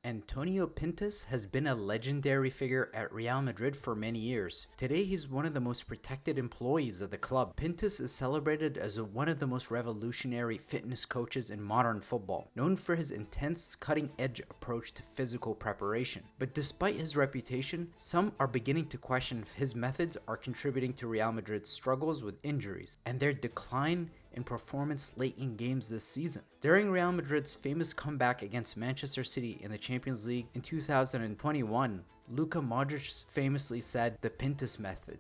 Antonio Pintus has been a legendary figure at Real Madrid for many years. Today, he's one of the most protected employees of the club. Pintus is celebrated as one of the most revolutionary fitness coaches in modern football, known for his intense, cutting-edge approach to physical preparation. But despite his reputation, some are beginning to question if his methods are contributing to Real Madrid's struggles with injuries and their decline in performance late in games this season. During Real Madrid's famous comeback against Manchester City in the Champions League in 2021, Luka Modric famously said the Pintus method,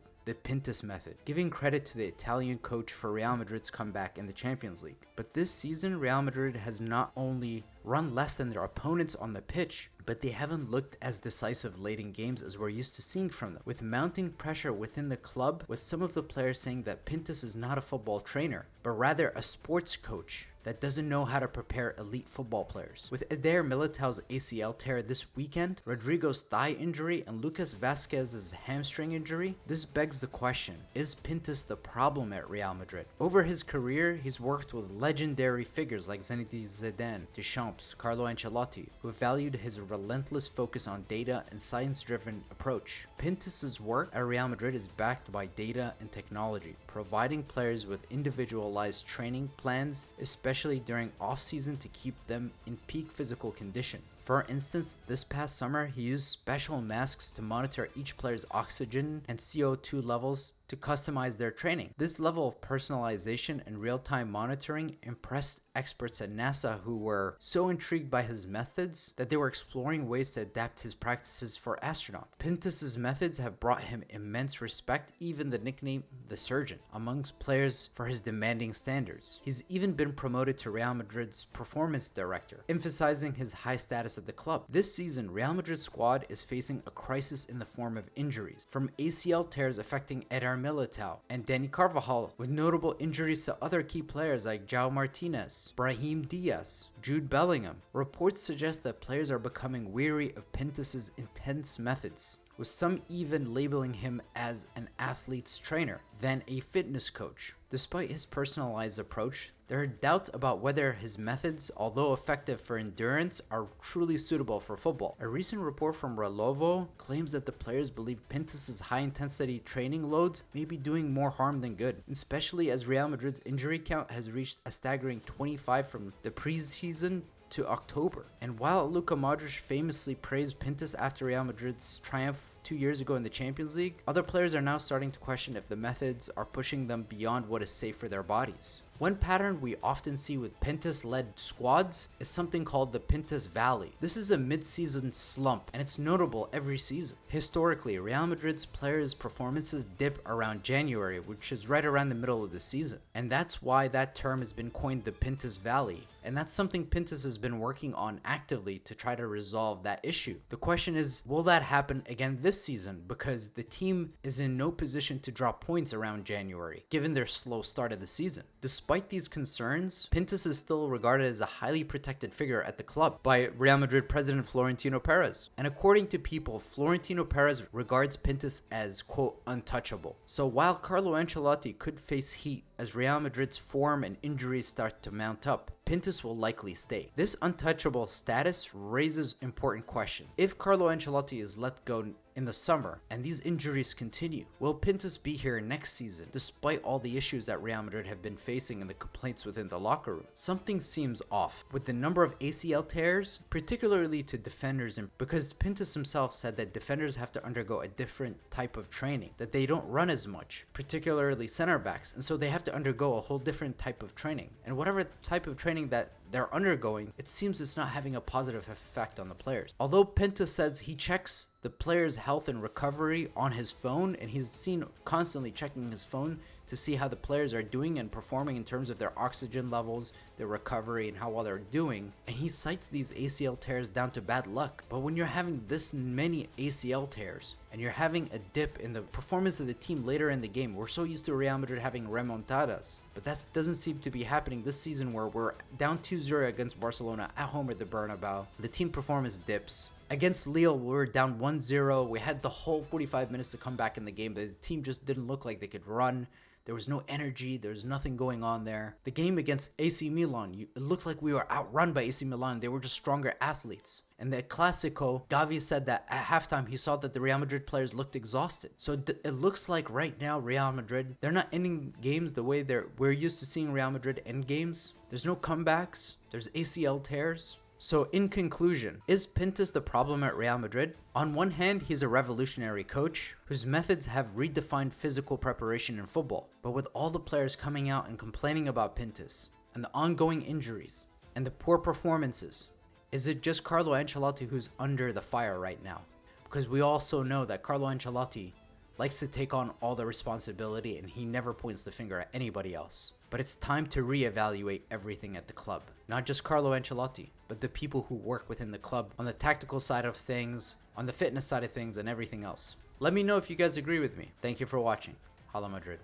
giving credit to the Italian coach for Real Madrid's comeback in the Champions League. But this season, Real Madrid has not only run less than their opponents on the pitch, but they haven't looked as decisive late in games as we're used to seeing from them, with mounting pressure within the club, with some of the players saying that Pintus is not a football trainer, but rather a sports coach that doesn't know how to prepare elite football players. With Eder Militao's ACL tear this weekend, Rodrigo's thigh injury, and Lucas Vazquez's hamstring injury, this begs the question, is Pintus the problem at Real Madrid? Over his career, he's worked with legendary figures like Zinedine Zidane, Deschamps, Carlo Ancelotti, who valued his relentless focus on data and science-driven approach. Pintus's work at Real Madrid is backed by data and technology, providing players with individualized training plans, especially during off-season, to keep them in peak physical condition. For instance, this past summer, he used special masks to monitor each player's oxygen and CO2 levels to customize their training. This level of personalization and real-time monitoring impressed experts at NASA, who were so intrigued by his methods that they were exploring ways to adapt his practices for astronauts. Pintus's methods have brought him immense respect, even the nickname the Surgeon, amongst players for his demanding standards. He's even been promoted to Real Madrid's performance director, emphasizing his high status at the club. This season, Real Madrid's squad is facing a crisis in the form of injuries, from ACL tears affecting Eder Militao and Dani Carvajal, with notable injuries to other key players like João Martinez, Brahim Diaz, Jude Bellingham. Reports suggest that players are becoming weary of Pintus's intense methods, with some even labeling him as an athlete's trainer than a fitness coach. Despite his personalized approach, there are doubts about whether his methods, although effective for endurance, are truly suitable for football. A recent report from Relovo claims that the players believe Pintus's high-intensity training loads may be doing more harm than good, especially as Real Madrid's injury count has reached a staggering 25 from the preseason to October. And while Luka Modric famously praised Pintus after Real Madrid's triumph 2 years ago in the Champions League, other players are now starting to question if the methods are pushing them beyond what is safe for their bodies. One pattern we often see with Pintus-led squads is something called the Pintus Valley. This is a mid-season slump, and it's notable every season. Historically, Real Madrid's players' performances dip around January, which is right around the middle of the season. And that's why that term has been coined the Pintus Valley. And that's something Pintus has been working on actively to try to resolve that issue. The question is, will that happen again this season? Because the team is in no position to drop points around January, given their slow start of the season. Despite these concerns, Pintus is still regarded as a highly protected figure at the club by Real Madrid president Florentino Perez. And according to People, Florentino Perez regards Pintus as, quote, untouchable. So while Carlo Ancelotti could face heat as Real Madrid's form and injuries start to mount up, Pintus will likely stay. This untouchable status raises important questions. If Carlo Ancelotti is let go in the summer and these injuries continue, will Pintus be here next season despite all the issues that Real Madrid have been facing and the complaints within the locker room? Something seems off with the number of ACL tears, particularly to defenders, and because Pintus himself said that defenders have to undergo a different type of training, that they don't run as much, particularly center backs, and so they have to undergo a whole different type of training. And whatever type of training that they're undergoing, it seems it's not having a positive effect on the players. Although Pintus says he checks the players' health and recovery on his phone, and he's seen constantly checking his phone to see how the players are doing and performing in terms of their oxygen levels, their recovery, and how well they're doing. And he cites these ACL tears down to bad luck. But when you're having this many ACL tears and you're having a dip in the performance of the team later in the game, we're so used to Real Madrid having remontadas, but that doesn't seem to be happening this season, where we're down 2-0 against Barcelona at home at the Bernabeu. The team performance dips. Against Lille, we were down 1-0. We had the whole 45 minutes to come back in the game, but the team just didn't look like they could run. There was no energy. There was nothing going on there. The game against AC Milan, it looked like we were outrun by AC Milan. They were just stronger athletes. And the Clasico, Gavi said that at halftime he saw that the Real Madrid players looked exhausted. So it looks like right now Real Madrid, they're not ending games the way we're used to seeing Real Madrid end games. There's no comebacks. There's ACL tears. So in conclusion, is Pintus the problem at Real Madrid? On one hand, he's a revolutionary coach whose methods have redefined physical preparation in football. But with all the players coming out and complaining about Pintus and the ongoing injuries and the poor performances, is it just Carlo Ancelotti who's under the fire right now? Because we also know that Carlo Ancelotti likes to take on all the responsibility and he never points the finger at anybody else. But it's time to reevaluate everything at the club. Not just Carlo Ancelotti, but the people who work within the club on the tactical side of things, on the fitness side of things, and everything else. Let me know if you guys agree with me. Thank you for watching. Hala Madrid.